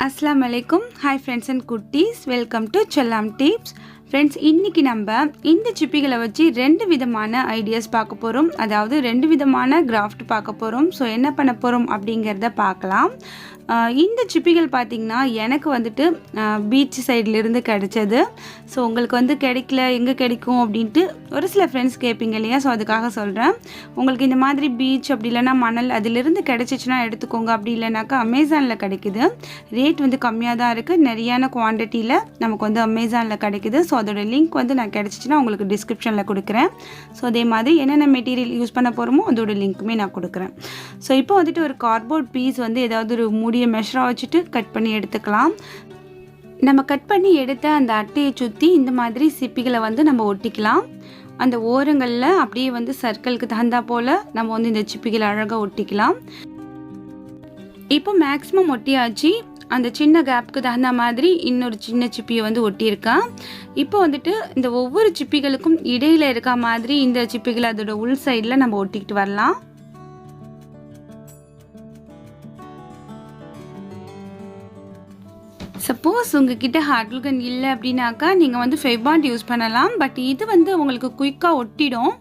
Assalamu alaikum. Hi friends and kutis. Welcome to Chellam Tips. Friends, இன்னைக்கு நம்ம இந்த சிப்பிகளை வச்சு ரெண்டு விதமான ஐடியாஸ் பார்க்க போறோம். அதாவது ரெண்டு விதமான கிராஃப்ட் பார்க்க போறோம். சோ என்ன பண்ண போறோம் அப்படிங்கறத பார்க்கலாம். இந்த சிப்பிகள் பாத்தீங்கன்னா எனக்கு வந்துட்டு பீச் சைடுல இருந்து கிடைச்சது. சோ உங்களுக்கு வந்து கிடைக்கல எங்க கிடைக்கும் அப்படினு ஒரு சில फ्रेंड्स கேப்பீங்க இல்லையா? சோ அதுக்காக சொல்றேன். உங்களுக்கு இந்த மாதிரி பீச் அப்படி இல்லனா மணல் அதில இருந்து கிடைச்சிச்சுனா எடுத்துக்கோங்க. அப்படி இல்லனாக்கா அமேசான்ல கிடைக்குது. ரேட் வந்து கம்மியா தான் இருக்கு. நிறையான குவாண்டிட்டில நமக்கு வந்து அமேசான்ல கிடைக்குது. சோ அதோட லிங்க் வந்து நான் கிடைச்சிச்சுனா உங்களுக்கு டிஸ்கிரிப்ஷன்ல கொடுக்கிறேன். சோ அதே மாதிரி என்னென்ன மெட்டீரியல் யூஸ் பண்ண போறோமோ அதோட லிங்க்குமே நான் கொடுக்கிறேன். சோ இப்போ வந்துட்டு ஒரு கார்ட்போர்ட் பீஸ் வந்து ஏதாவது ஒரு மூடிய மெஷரா வச்சிட்டு கட் பண்ணி எடுத்துக்கலாம். நம்ம கட் பண்ணி எடுத்த அந்த அட்டையை சுத்தி இந்த மாதிரி சிப்பிகளை வந்து நம்ம ஒட்டிக்கலாம். அந்த ஓரங்கள்ல அப்படியே வந்து சர்க்கிளுக்கு தகுந்தா போல நம்ம வந்து இந்த சிப்பிகளை அழகா ஒட்டிக்கலாம். இப்போ மேக்ஸிமம் ஒட்டியாச்சு. அந்த சின்ன கேப்க்கு தகுந்த மாதிரி இன்னொரு சின்ன சிப்பியை வந்து ஒட்டியிருக்கேன். இப்போ வந்துட்டு இந்த ஒவ்வொரு சிப்பிகளுக்கும் இடையில இருக்க மாதிரி இந்த சிப்பிகளை அதோட உள் சைடில் நம்ம ஒட்டிக்கிட்டு வரலாம். சப்போஸ் உங்ககிட்ட ஹாட் க்ளூ கன் இல்லை அப்படின்னாக்கா நீங்கள் வந்து ஃபெவிபாண்ட் யூஸ் பண்ணலாம். பட் இது வந்து உங்களுக்கு குயிக்காக ஒட்டிடும்.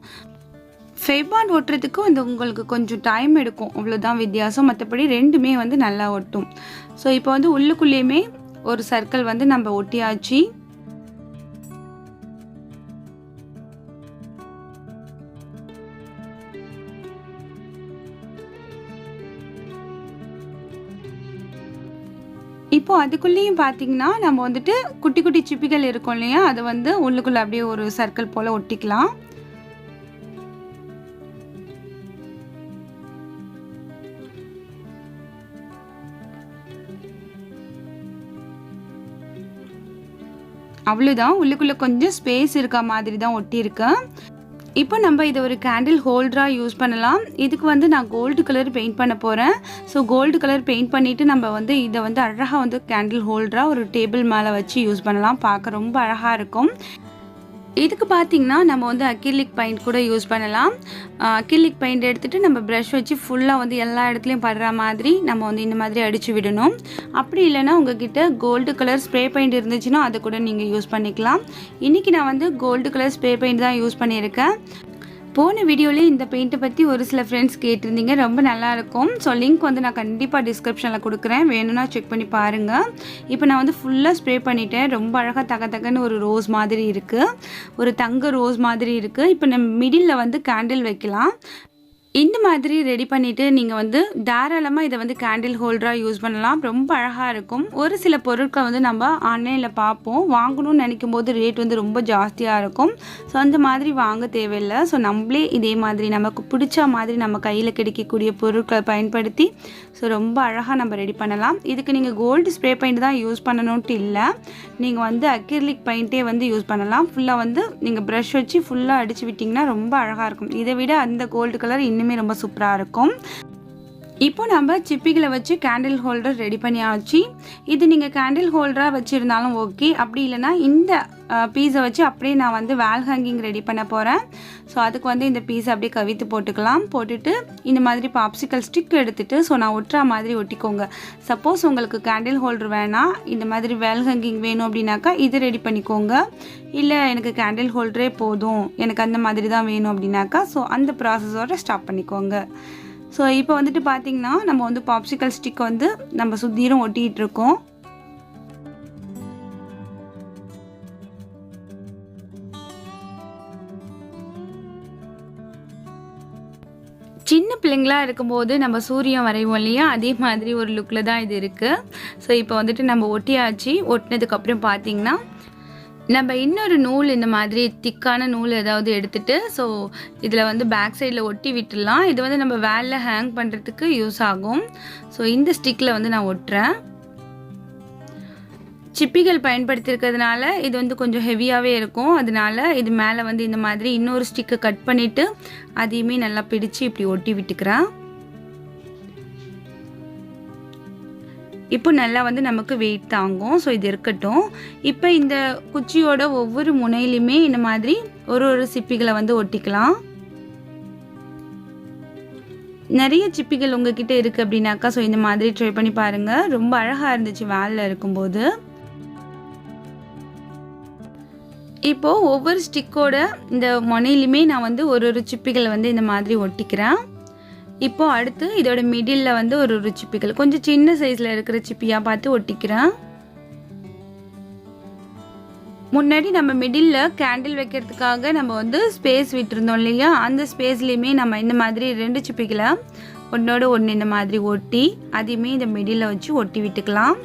ஃபெவிபாண்ட் ஒட்டுறதுக்கு வந்து உங்களுக்கு கொஞ்சம் டைம் எடுக்கும், அவ்வளோதான் வித்தியாசம். மற்றபடி ரெண்டுமே வந்து நல்லா ஒட்டும். ஸோ இப்போ வந்து உள்ளுக்குள்ளேயுமே ஒரு சர்க்கிள் வந்து நம்ம ஒட்டியாச்சு. இப்போ அதுக்குள்ளேயும் பார்த்தீங்கன்னா நம்ம வந்துட்டு குட்டி குட்டி சிப்பிகள் இருக்கும் இல்லையா, அதை வந்து உள்ளுக்குள்ளே அப்படியே ஒரு சர்க்கிள் போல் ஒட்டிக்கலாம். அவ்வளோதான், உள்ளுக்குள்ளே கொஞ்சம் ஸ்பேஸ் இருக்க மாதிரி தான் ஒட்டியிருக்கேன். இப்போ நம்ம இதை ஒரு கேண்டில் ஹோல்டராக யூஸ் பண்ணலாம். இதுக்கு வந்து நான் கோல்டு கலர் பெயிண்ட் பண்ண போகிறேன். ஸோ கோல்டு கலர் பெயிண்ட் பண்ணிவிட்டு நம்ம வந்து இதை வந்து அழகாக வந்து கேண்டில் ஹோல்டராக ஒரு டேபிள் மேலே வச்சு யூஸ் பண்ணலாம். பார்க்க ரொம்ப அழகாக இருக்கும். இதுக்கு பார்த்திங்கன்னா நம்ம வந்து அக்ரிலிக் பெயிண்ட் கூட யூஸ் பண்ணலாம். அக்ரிலிக் பெயிண்ட் எடுத்துகிட்டு நம்ம ப்ரஷ் வச்சு ஃபுல்லாக வந்து எல்லா இடத்துலையும் படுற மாதிரி நம்ம வந்து இந்த மாதிரி அடித்து விடணும். அப்படி இல்லைனா உங்ககிட்ட கோல்டு கலர் ஸ்ப்ரே பெயிண்ட் இருந்துச்சுன்னா அதை கூட நீங்கள் யூஸ் பண்ணிக்கலாம். இன்றைக்கி நான் வந்து கோல்டு கலர் ஸ்ப்ரே பெயிண்ட் தான் யூஸ் பண்ணியிருக்கேன். போன வீடியோலேயே இந்த பெயிண்ட்டை பற்றி ஒரு சில ஃப்ரெண்ட்ஸ் கேட்டிருந்தீங்க, ரொம்ப நல்லாயிருக்கும். ஸோ லிங்க் வந்து நான் கண்டிப்பாக டிஸ்கிரிப்ஷனில் கொடுக்குறேன், வேணும்னா செக் பண்ணி பாருங்கள். இப்போ நான் வந்து ஃபுல்லாக ஸ்ப்ரே பண்ணிட்டேன். ரொம்ப அழகாக தகன்னு ஒரு ரோஸ் மாதிரி இருக்குது, ஒரு தங்க ரோஸ் மாதிரி இருக்குது. இப்போ நம்ம மிடில் வந்து கேண்டில் வைக்கலாம். இந்த மாதிரி ரெடி பண்ணிவிட்டு நீங்கள் வந்து தாராளமாக இதை வந்து கேண்டில் ஹோல்டராக யூஸ் பண்ணலாம். ரொம்ப அழகாக இருக்கும். ஒரு சில பொருட்கள் வந்து நம்ம ஆன்லைனில் பார்ப்போம், வாங்கணும்னு நினைக்கும் போது ரேட் வந்து ரொம்ப ஜாஸ்தியாக இருக்கும். ஸோ அந்த மாதிரி வாங்க தேவையில்லை. ஸோ நம்மளே இதே மாதிரி நமக்கு பிடிச்ச மாதிரி நம்ம கையில் கிடைக்கக்கூடிய பொருட்களை பயன்படுத்தி ஸோ ரொம்ப அழகாக நம்ம ரெடி பண்ணலாம். இதுக்கு நீங்கள் கோல்டு ஸ்ப்ரே பெயிண்ட் தான் யூஸ் பண்ணணுன்ட்டு இல்லை, நீங்கள் வந்து அக்ரிலிக் பெயிண்ட்டே வந்து யூஸ் பண்ணலாம். ஃபுல்லாக வந்து நீங்கள் ப்ரஷ் வச்சு ஃபுல்லாக அடித்து விட்டிங்கன்னா ரொம்ப அழகாக இருக்கும். இதை விட அந்த கோல்டு கலர் இன்னுமே ரொம்ப சூப்பராக இருக்கும். இப்போ நம்ம சிப்பிகளை வச்சு கேண்டில் ஹோல்டர் ரெடி பண்ணியாச்சு. இது நீங்கள் கேண்டில் ஹோல்டராக வச்சுருந்தாலும் ஓகே, அப்படி இல்லைனா இந்த பீஸை வச்சு அப்படியே நான் வந்து வால் ஹேங்கிங் ரெடி பண்ண போகிறேன். ஸோ அதுக்கு வந்து இந்த பீஸை அப்படியே கவித்து போட்டுக்கலாம். போட்டுட்டு இந்த மாதிரி பாப்சிக்கல் ஸ்டிக் எடுத்துகிட்டு ஸோ நான் ஒட்டுற மாதிரி ஒட்டிக்கோங்க. சப்போஸ் உங்களுக்கு கேண்டில் ஹோல்டர் வேணாம், இந்த மாதிரி வால் ஹேங்கிங் வேணும் அப்படின்னாக்கா இது ரெடி பண்ணிக்கோங்க. இல்லை எனக்கு கேண்டில் ஹோல்டரே போதும், எனக்கு அந்த மாதிரி தான் வேணும் அப்படின்னாக்கா ஸோ அந்த ப்ராசஸோடு ஸ்டாப் பண்ணிக்கோங்க. ஸோ இப்போ வந்துட்டு பார்த்திங்கன்னா நம்ம வந்து பாப்சிக்கல் ஸ்டிக் வந்து நம்ம சுத்தீரும் ஒட்டிகிட்டு இருக்கோம். சின்ன பிள்ளைங்களாக இருக்கும்போது நம்ம சூரியன் வரைவோம் இல்லையா, அதே மாதிரி ஒரு லுக்கில் தான் இது இருக்குது. ஸோ இப்போ வந்துட்டு நம்ம ஒட்டியாச்சு. ஒட்டினதுக்கப்புறம் பார்த்திங்கன்னா நம்ம இன்னொரு நூல் இந்த மாதிரி திக்கான நூல் ஏதாவது எடுத்துகிட்டு ஸோ இதில் வந்து பேக் சைடில் ஒட்டி விட்டுடலாம். இது வந்து நம்ம வேலில் ஹேங் பண்ணுறதுக்கு யூஸ் ஆகும். ஸோ இந்த ஸ்டிக்கில் வந்து நான் ஒட்டுறேன். சிப்பிகள் பயன்படுத்தியிருக்கிறதுனால இது வந்து கொஞ்சம் ஹெவியாகவே இருக்கும். அதனால இது மேலே வந்து இந்த மாதிரி இன்னொரு ஸ்டிக்கை கட் பண்ணிவிட்டு அதையுமே நல்லா பிடிச்சு இப்படி ஒட்டி விட்டுக்கிறேன். இப்போ நல்லா வந்து நமக்கு வெயிட் தாங்கும். ஸோ இது இருக்கட்டும். இப்போ இந்த குச்சியோட ஒவ்வொரு முனையிலுமே இந்த மாதிரி ஒரு சிப்பிகளை வந்து ஒட்டிக்கலாம். நிறைய சிப்பிகள் உங்ககிட்ட இருக்குது அப்படின்னாக்கா ஸோ இந்த மாதிரி ட்ரை பண்ணி பாருங்கள். ரொம்ப அழகாக இருந்துச்சு வேலில் இருக்கும்போது. இப்போது ஒவ்வொரு ஸ்டிக்கோட இந்த முனையிலுமே நான் வந்து ஒரு சிப்பிகளை வந்து இந்த மாதிரி ஒட்டிக்கிறேன். இப்போது அடுத்து இதோட மிடில் வந்து ஒரு சிப்பிகள் கொஞ்சம் சின்ன சைஸில் இருக்கிற சிப்பியாக பார்த்து ஒட்டிக்கிறேன். முன்னாடி நம்ம மிடில் கேண்டில் வைக்கிறதுக்காக நம்ம வந்து ஸ்பேஸ் விட்டுருந்தோம் இல்லையா, அந்த ஸ்பேஸ்லேயுமே நம்ம இந்த மாதிரி 2 சிப்பிகளை ஒன்றோட ஒன்று இந்த மாதிரி ஒட்டி அதையுமே இந்த மிடில் வச்சு ஒட்டி விட்டுக்கலாம்.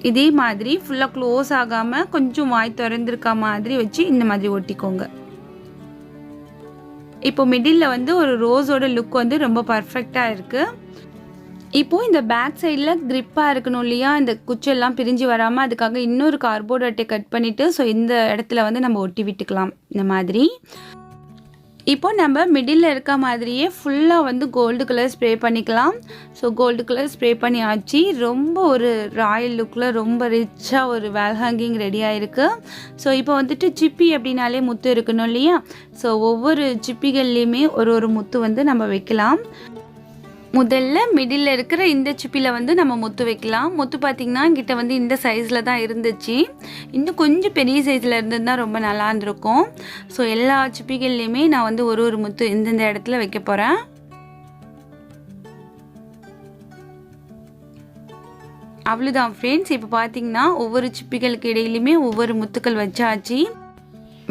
இதே மாதிரி ஃபுல்லாக க்ளோஸ் ஆகாமல் கொஞ்சம் வாய் திறந்துருக்க மாதிரி வச்சு இந்த மாதிரி ஒட்டிக்கோங்க. இப்போ மிடில் வந்து ஒரு ரோஸோட லுக் வந்து ரொம்ப பர்ஃபெக்டாக இருக்குது. இப்போது இந்த பேக் சைடில் க்ரிப்பாக இருக்கணும் இல்லையா, இந்த குச்செல்லாம் பிரிஞ்சு வராமல் அதுக்காக இன்னொரு கார்ட்போர்ட் அட்டை கட் பண்ணிவிட்டு ஸோ இந்த இடத்துல வந்து நம்ம ஒட்டி விட்டுக்கலாம் இந்த மாதிரி. இப்போது நம்ம மிடில் இருக்க மாதிரியே ஃபுல்லாக வந்து கோல்டு கலர் ஸ்ப்ரே பண்ணிக்கலாம். ஸோ கோல்டு கலர் ஸ்ப்ரே பண்ணியாச்சு. ரொம்ப ஒரு ராயல் லுக்கில் ரொம்ப ரிச்சாக ஒரு வேல் ஹேங்கிங் ரெடியாக இருக்குது. ஸோ இப்போ வந்துட்டு சிப்பி அப்படின்னாலே முத்து இருக்கணும் இல்லையா, ஸோ ஒவ்வொரு சிப்பிகள்லேயுமே ஒரு முத்து வந்து நம்ம வைக்கலாம். முதல்ல மிடில் இருக்கிற இந்த சிப்பியில் வந்து நம்ம முத்து வைக்கலாம். முத்து பார்த்திங்கன்னா கிட்ட வந்து இந்த சைஸில் தான் இருந்துச்சு. இன்னும் கொஞ்சம் பெரிய சைஸில் இருந்ததுதான் ரொம்ப நல்லா இருந்திருக்கும். ஸோ எல்லா சிப்பிகள்லேயுமே நான் வந்து ஒரு முத்து இந்தந்த இடத்துல வைக்க போகிறேன். அவ்வளோதான் ஃப்ரெண்ட்ஸ். இப்போ பார்த்திங்கன்னா ஒவ்வொரு சிப்பிகளுக்கு இடையிலுமே ஒவ்வொரு முத்துக்கள் வச்சாச்சு.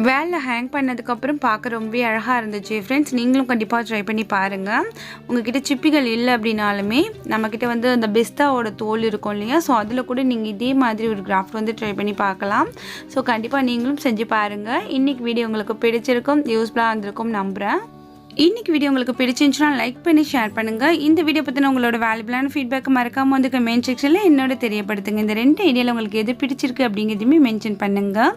வேலில் ஹேங் பண்ணதுக்கப்புறம் பார்க்க ரொம்பவே அழகாக இருந்துச்சு ஃப்ரெண்ட்ஸ். நீங்களும் கண்டிப்பாக ட்ரை பண்ணி பாருங்கள். உங்கள்கிட்ட சிப்பிகள் இல்லை அப்படின்னாலுமே நம்மக்கிட்ட வந்து அந்த பெஸ்ட்டாவோட தோல் இருக்கும் இல்லையா, ஸோ அதில் கூட நீங்கள் இதே மாதிரி ஒரு கிராஃப்ட் வந்து ட்ரை பண்ணி பார்க்கலாம். ஸோ கண்டிப்பாக நீங்களும் செஞ்சு பாருங்கள். இன்றைக்கி வீடியோ உங்களுக்கு பிடிச்சிருக்கும், யூஸ்ஃபுல்லாக இருந்திருக்கும் நம்புகிறேன். இன்றைக்கி வீடியோ உங்களுக்கு பிடிச்சிருந்துச்சுன்னா லைக் பண்ணி ஷேர் பண்ணுங்கள். இந்த வீடியோ பற்றின உங்களோட வேல்யூபிளான ஃபீட்பேக் மறக்காமல் வந்து கமெண்ட் செக்ஷனில் என்னோட தெரியப்படுத்துங்க. இந்த 2 ஐடியாவில் உங்களுக்கு எது பிடிச்சிருக்கு அப்படிங்கிறதுமே மென்ஷன் பண்ணுங்கள்.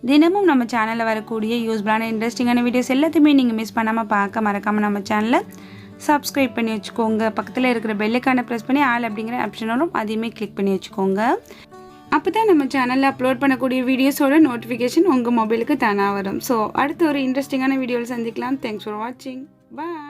தினமும் நம்ம சேனலில் வரக்கூடிய யூஸ்ஃபுல்லான இன்ட்ரெஸ்டிங்கான வீடியோஸ் எல்லாத்தையுமே நீங்கள் மிஸ் பண்ணாமல் பார்க்க மறக்காமல் நம்ம சேனலை சப்ஸ்கிரைப் பண்ணி வச்சுக்கோங்க. பக்கத்தில் இருக்கிற பெல்லைக்கான ப்ரெஸ் பண்ணி ஆல் அப்படிங்கிற ஆப்ஷனும் அதையுமே கிளிக் பண்ணி வச்சுக்கோங்க. அப்போ தான் நம்ம சேனலில் அப்லோட் பண்ணக்கூடிய வீடியோஸோட நோட்டிஃபிகேஷன் உங்கள் மொபைலுக்கு தானாக வரும். ஸோ அடுத்து ஒரு இன்ட்ரெஸ்டிங்கான வீடியோவில் சந்திக்கலாம். தேங்க்ஸ் ஃபார் வாட்சிங். பாய்.